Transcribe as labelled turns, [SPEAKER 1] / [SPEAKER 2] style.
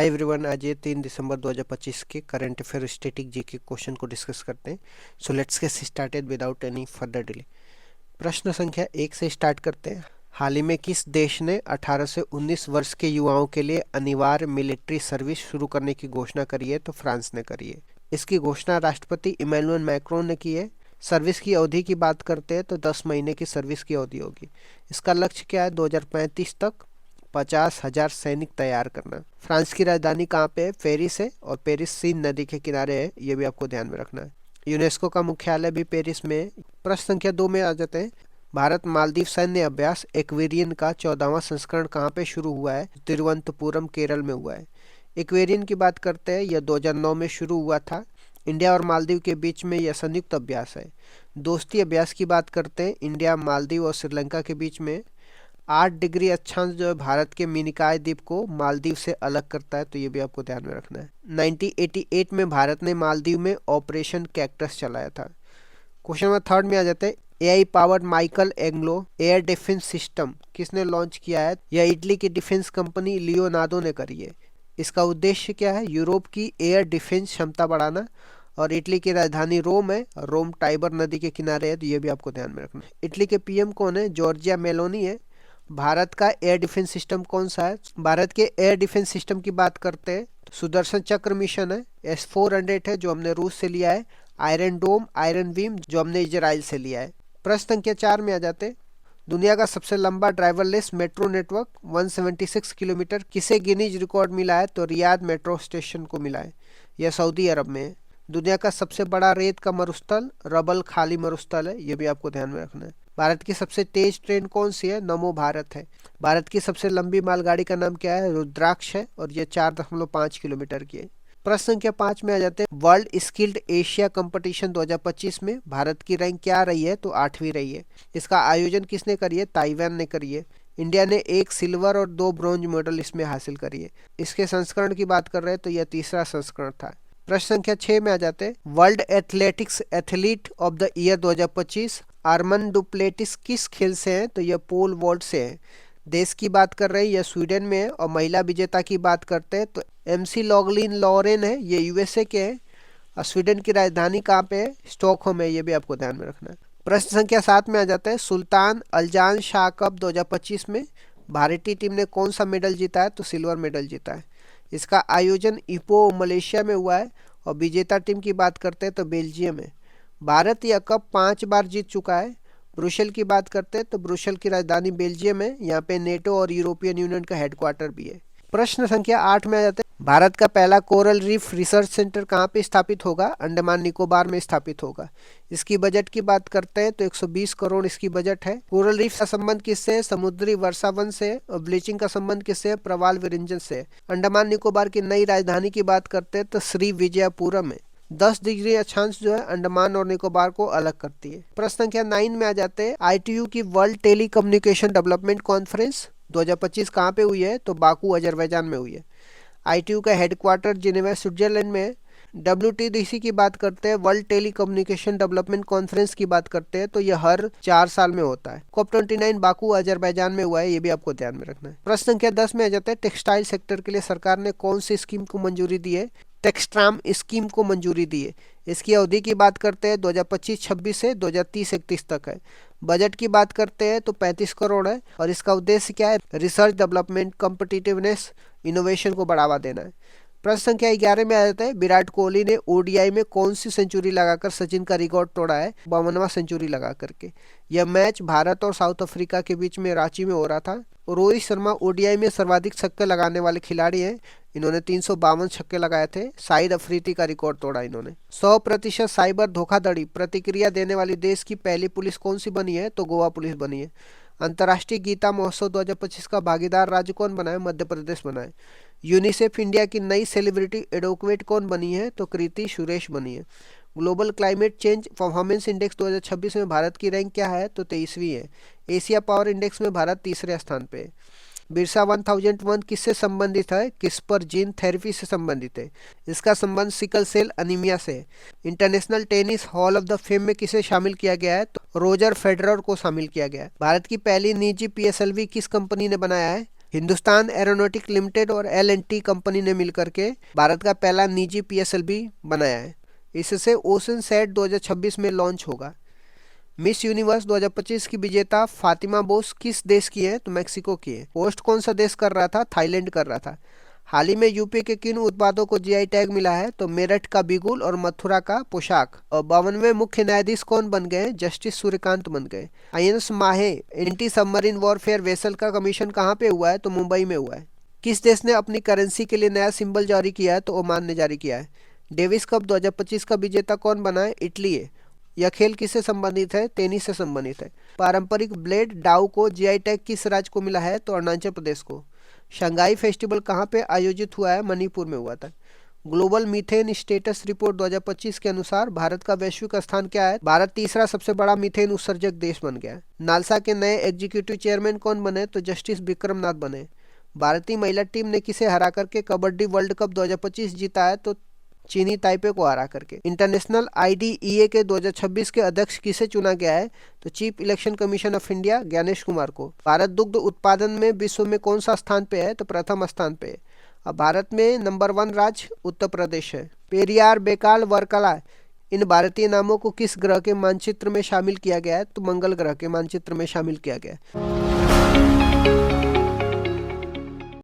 [SPEAKER 1] Hi everyone, आज ये 3 दिसंबर 2025 के करंट अफेयर स्टैटिक जी के क्वेश्चन को डिस्कस करते हैं। So let's get started without any further delay. प्रश्न संख्या 1 से स्टार्ट करते हैं। हाल ही में किस देश ने 18 से 19 वर्ष के युवाओं के लिए अनिवार्य मिलिट्री सर्विस शुरू करने की घोषणा करी है? तो फ्रांस ने करी है। इसकी घोषणा राष्ट्रपति इमैनुअल मैक्रोन ने की है। सर्विस की अवधि की बात करते हैं तो 10 महीने की सर्विस की अवधि होगी। इसका लक्ष्य क्या है? 2035 तक 50,000 सैनिक तैयार करना। फ्रांस की राजधानी कहाँ पे है? पेरिस है, और पेरिस सीन नदी के किनारे है, ये भी आपको ध्यान में रखना है। यूनेस्को का मुख्यालय भी पेरिस में है। प्रश्न संख्या 2 में आ जाते हैं। भारत मालदीव सैन्य अभ्यास एक्वेरियन का 14वां संस्करण कहाँ पे शुरू हुआ है? तिरुवनंतपुरम केरल में हुआ है। एक्वेरियन की बात करते हैं, यह 2009 में शुरू हुआ था। इंडिया और मालदीव के बीच में यह संयुक्त अभ्यास है। दोस्ती अभ्यास की बात करते हैं, इंडिया, मालदीव और श्रीलंका के बीच में 8 डिग्री अक्षांश जो है भारत के मिनिकॉय द्वीप को मालदीव से अलग करता है, तो ये भी आपको ध्यान में रखना है। 1988 में भारत ने मालदीव में ऑपरेशन कैक्टस चलाया था। क्वेश्चन नंबर 3 में आ जाते हैं। AI powered Michael Anglo air defence system किसने लॉन्च किया है? यह इटली की डिफेंस कंपनी लियोनार्डो ने करी है। इसका उद्देश्य क्या है? यूरोप की एयर डिफेंस क्षमता बढ़ाना। और इटली की राजधानी रोम है, रोम टाइबर नदी के किनारे है, तो ये भी आपको ध्यान में रखना है। इटली के पीएम कौन है? जॉर्जिया मेलोनी है। भारत का एयर डिफेंस सिस्टम कौन सा है? भारत के एयर डिफेंस सिस्टम की बात करते हैं तो सुदर्शन चक्र मिशन है, S-400 है जो हमने रूस से लिया है, आयरन डोम, आयरन बीम जो हमने इजराइल से लिया है। प्रश्न संख्या 4 में आ जाते हैं। दुनिया का सबसे लंबा ड्राइवरलेस मेट्रो नेटवर्क 176 किलोमीटर किसे गिनीज रिकॉर्ड मिला है? तो रियाद मेट्रो स्टेशन को मिला है। यह सऊदी अरब में है। दुनिया का सबसे बड़ा रेत का मरुस्थल रबल खाली मरुस्थल है, यह भी आपको ध्यान में रखना है। भारत की सबसे तेज ट्रेन कौन सी है? नमो भारत है। भारत की सबसे लंबी मालगाड़ी का नाम क्या है? रुद्राक्ष है, और यह 4.5 किलोमीटर की है। प्रश्न संख्या 5 में आ जाते हैं। वर्ल्ड स्किल्ड एशिया कंपटीशन 2025 में भारत की रैंक क्या रही है? तो 8वीं रही है। इसका आयोजन किसने करी है? ताइवान ने करी है। इंडिया ने 1 सिल्वर और 2 ब्रॉन्ज मेडल इसमें हासिल करी है। इसके संस्करण की बात कर रहे हैं तो यह तीसरा संस्करण था। प्रश्न संख्या 6 में आ जाते हैं। World athletics athlete of the year 2025 Armand Duplantis किस खेल से हैं? तो यह पोल वॉल्ट से है। देश की बात कर रहे हैं, यह स्वीडन में है। और महिला विजेता की बात करते हैं तो MC लॉगलिन लॉरेन है, ये USA के हैं। और स्वीडन की राजधानी कहाँ पे है? स्टॉकहोम है, ये भी आपको ध्यान में रखना है। प्रश्न संख्या 7 में आ जाता है। सुल्तान अल्जान शाह कप 2025 में भारतीय टीम ने कौन सा मेडल जीता है? तो सिल्वर मेडल जीता है। इसका आयोजन इपो मलेशिया में हुआ है। और विजेता टीम की बात करते हैं तो बेल्जियम है। भारत यह कप 5 बार जीत चुका है। ब्रुसेल की बात करते हैं तो ब्रुसेल की राजधानी बेल्जियम है। यहाँ पे नेटो और यूरोपियन यूनियन का हेडक्वार्टर भी है। प्रश्न संख्या 8 में आ जाते हैं। भारत का पहला कोरल रीफ रिसर्च सेंटर कहाँ पे स्थापित होगा? अंडमान निकोबार में स्थापित होगा। इसकी बजट की बात करते हैं तो 120 करोड़ इसकी बजट है। कोरल रीफ का संबंध किससे है? समुद्री वर्षावन से। और ब्लीचिंग का संबंध किससे है? प्रवाल विरंजन से। अंडमान निकोबार की नई राजधानी की बात करते हैं तो श्री विजयपुरम है। 10 डिग्री अक्षांश जो है अंडमान और निकोबार को अलग करती है। प्रश्न संख्या 9 में आ जाते हैं। ITU की world telecommunication development conference 2025 कहाँ पे हुई है? तो बाकू अजरबैजान में हुई है। ITU का हेडक्वार्टर जिनेवा स्विट्जरलैंड में है। WTDC की बात करते हैं, world telecommunication development conference की बात करते हैं तो यह हर 4 साल में होता है। COP29 बाकू अजरबैजान में हुआ है, ये भी आपको ध्यान में रखना है। प्रश्न संख्या 10 में आ जाता है। टेक्सटाइल सेक्टर के लिए सरकार ने कौन सी स्कीम को मंजूरी दी है? टेक्सट्राम स्कीम को मंजूरी दी है। इसकी अवधि की बात करते हैं 2025-26 से 2030-31 तक है। बजट की बात करते हैं तो 35 करोड़ है। और इसका उद्देश्य क्या है? रिसर्च डेवलपमेंट, कॉम्पिटिटिवनेस, इनोवेशन को बढ़ावा देना है। प्रश्न संख्या 11 में आ जाता है। विराट कोहली ने ODI में कौन सी सेंचुरी लगाकर सचिन का रिकॉर्ड तोड़ा है? 52वां सेंचुरी लगा करके। यह मैच भारत और साउथ अफ्रीका के बीच में रांची में हो रहा था। रोहित शर्मा ODI में सर्वाधिक छक्के लगाने वाले खिलाड़ी हैं। इन्होंने 352 छक्के लगाए थे। शाहिद अफरीदी का रिकॉर्ड तोड़ा इन्होंने। 100% साइबर धोखाधड़ी प्रतिक्रिया देने वाली देश की पहली पुलिस कौन सी बनी है? तो गोवा पुलिस बनी है। अंतर्राष्ट्रीय गीता महोत्सव 2025 का भागीदार राज्य कौन बना है? मध्य प्रदेश बना है। यूनिसेफ इंडिया की नई सेलिब्रिटी एडवोकेट कौन बनी है? तो कृति सुरेश बनी है। Global climate change performance index 2026 में भारत की रैंक क्या है? तो 23वीं है। एशिया पावर इंडेक्स में भारत तीसरे स्थान पे है। बिरसा 1001 किससे संबंधित है? किस्पर जीन थेरेपी से संबंधित है। इसका संबंध सिकल सेल अनीमिया से है। International tennis hall of the fame में किसे शामिल किया गया है? तो रोजर फेडरर को शामिल किया गया है। भारत की पहली निजी PSLV किस कंपनी ने बनाया है? हिंदुस्तान एरोनॉटिक लिमिटेड और L&T कंपनी ने मिलकर के भारत का पहला निजी PSLV बनाया है। इससे ओशन सेट 2026 में लॉन्च होगा। मिस यूनिवर्स 2025 की विजेता फातिमा बोस किस देश की है? तो मैक्सिको की है। होस्ट कौन सा देश कर रहा था? थाईलैंड कर रहा था। हाल ही में यूपी के किन उत्पादों को GI टैग मिला है? तो मेरठ का बिगुल और मथुरा का पोशाक। और 52वें मुख्य न्यायाधीश कौन बन गए? जस्टिस सूर्यकांत बन गए। INS माहे एंटी सबमरीन वॉरफेयर वेसल का कमीशन कहाँ पे हुआ है? तो मुंबई में हुआ है। किस देश ने अपनी करेंसी के लिए नया सिंबल जारी किया है? तो ओमान ने जारी किया है। डेविस कप 2025 का विजेता कौन बना है? इटली है। यह खेल किससे संबंधित है? टेनिस से संबंधित है। पारंपरिक ब्लेड डाउ को GI टैग किस राज्य को मिला है? तो अरुणाचल प्रदेश को। शंघाई फेस्टिवल कहाँ पे आयोजित हुआ है? मणिपुर में हुआ था। ग्लोबल मीथेन स्टेटस रिपोर्ट 2025 के अनुसार भारत का वैश्विक स्थान क्या है? भारत तीसरा सबसे बड़ा मीथेन उत्सर्जक देश बन गया है। नालसा के नए एग्जीक्यूटिव चेयरमैन कौन बने? तो जस्टिस विक्रम नाथ बने। भारतीय महिला टीम ने किसे हरा करके कबड्डी वर्ल्ड कप 2025 जीता है? तो चीनी ताइपे को हरा करके। इंटरनेशनल IDEA के 2026 के अध्यक्ष किसे चुना गया है? तो chief election commission of India Gyanesh Kumar को। भारत दुग्ध उत्पादन में विश्व में कौन सा स्थान पे है? तो प्रथम स्थान पे है। अब भारत में नंबर 1 राज्य उत्तर प्रदेश है। पेरियार, बेकाल, वर्कला इन भारतीय नामों को किस ग्रह के मानचित्र में शामिल किया गया है? तो मंगल ग्रह के मानचित्र में शामिल किया गया है।